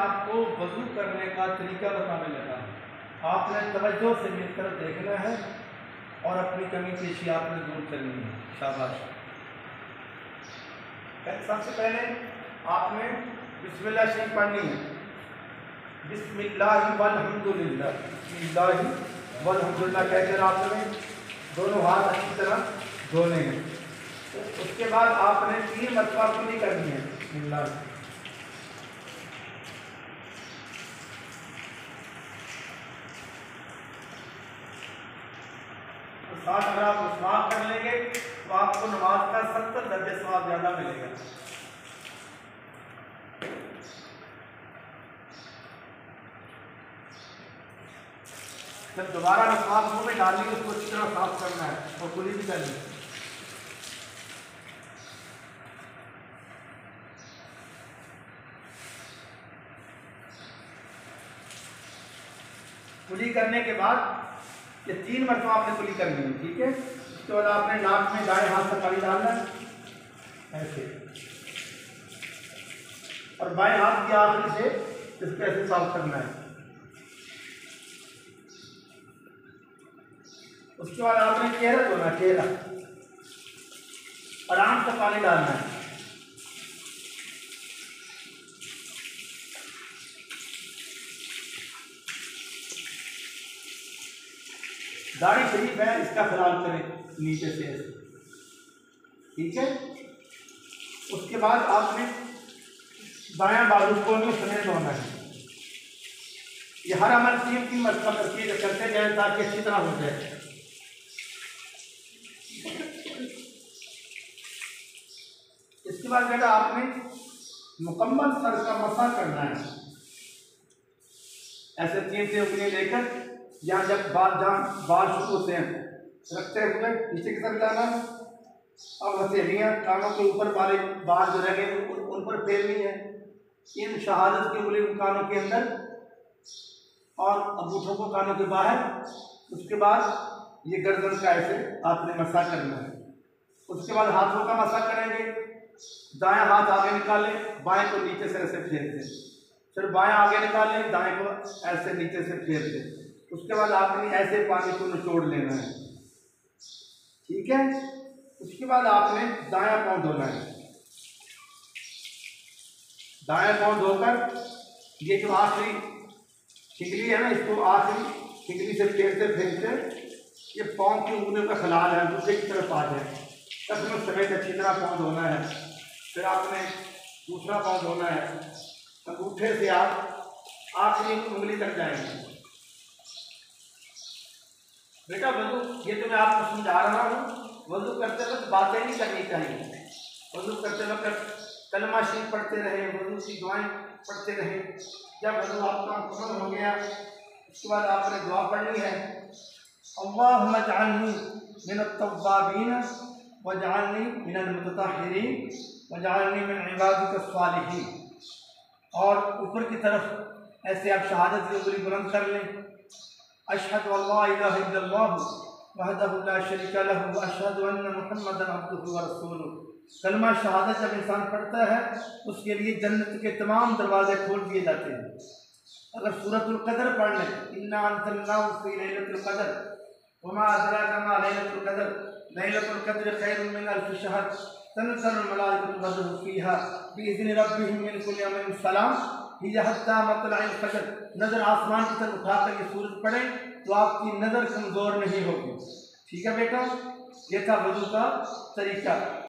आपको वज़ू करने का तरीका बताने लगा। आपने तवज्जो से मेरी तरफ देखना है और अपनी कमी पेशी आपने दूर करनी है। शाबाश। सबसे पहले आपने बिस्मिल्लाह शरीफ पढ़नी है। बिस्मिल्लाहि वल्हम्दुलिल्लाह, बिस्मिल्लाहि वल्हम्दुलिल्लाह कहकर आपने दोनों हाथ अच्छी तरह धोने हैं। उसके बाद आपने 3 मरतबा कुली करनी है। बिस्मिल्लाह, साथ अगर आप मुस्वाक कर लेंगे तो आपको नमाज का 70 दर्जे सवाब ज्यादा मिलेगा। जब दोबारा मुस्वाक मुंह में डालनी है उसको अच्छी तरह साफ करना है और कुली भी करनी है। कुली करने के बाद ये 3 मरतबा आपने कुली करनी है, ठीक है। उसके बाद आपने नाक में दाएं हाथ से पानी डालना है ऐसे, और बाएं हाथ की आखिरी से इसको ऐसे साफ करना है। उसके बाद आपने चेहरा धोना है, चेहरा आराम से पानी डालना है। दाढ़ी शरीफ है, इसका ख्याल करें नीचे से ऐसे, ठीक है। उसके बाद आपने दायां बाजू को भी समेत होना है। ये हर अमल 3 मरतबा करते जाए ताकि अच्छी तरह हो जाए। इसके बाद बेटा आपने मुकम्मल सर का मसा करना है, ऐसे 3 उंगलियां लेकर यहाँ जब बाल शुरू होते हैं रखते हुए नीचे की तरफ जाना। अब हथेलियाँ कानों के ऊपर वाले बाल जो रह गए उन पर फेरनी है। इन शहादत की उंगली कानों के अंदर और अंगूठों को कानों के बाहर। उसके बाद ये गर्दन का ऐसे आपने मसा करना है। उसके बाद हाथों का मसा करेंगे। दायां हाथ आगे निकालें, बाएं को नीचे से ऐसे फेर दें, फिर बाएं आगे निकालें, दाएं को ऐसे नीचे से फेर दें। उसके बाद आपने ऐसे पानी को निचोड़ लेना है, ठीक है। उसके बाद आपने दायां पांव धोना है। दायां पांव धोकर ये जो आखिरी ठिगली है ना, इसको आखिरी ठिगली से फेरते फेरते ये पांव की उंगलियों का खलाल है दूसरे की तरफ आ जाए तब में समेत अच्छी तरह पांव धोना है। फिर आपने दूसरा पांव धोना है, अंगूठे से आप आखिरी उंगली तक जाएंगे। बेटा वजू ये तो मैं आपको समझा रहा हूँ, वजू करते वक्त बातें नहीं करनी चाहिए। वजू करते वक्त कलमा शरीफ पढ़ते रहे, वजू की दुआएं पढ़ते रहे। जब वजू आपका मुकम्मल हो गया उसके बाद आपने दुआ पढ़नी है, अल्लाहुम्मा जअलनी मिनत तव्वाबीन वजअलनी मिनल मुतताहिरीन वजअलनी मिन इबादिकस सालिहीन। और ऊपर की तरफ ऐसे आप शहादत की उंगली बुलंद कर लें। अशहदु अल्ला इलाहा इल्लल्लाह वहदहु ला शरीका लहु व अशहदु अन्ना मुहम्मदन अब्दुहु व रसूलुहु। कलमा शहादत जब इंसान पढ़ता है उसके लिए जन्नत के तमाम दरवाजे खोल दिए जाते हैं। अगर सूरतुल कदर पढ़ लें, इन्ना अंज़लनाहु फी लैलतिल क़द्र वमा अदराका मा लैलतुल क़द्र लैलतुल क़द्र खैरुम मिन अल्फ़ि शहर तनज़्ज़लुल मलाइकतु व रूहु फ़ीहा बिइज़्नि रब्बिहिम मिन कुल्लि अमरिन सलाम हिय हत्ता मत्लअल फ़ज्र। नज़र आसमान की तरफ उठाकर ये सूरज पढ़ें तो आपकी नज़र कमज़ोर नहीं होगी, ठीक है बेटा। ये था वज़ू का तरीका।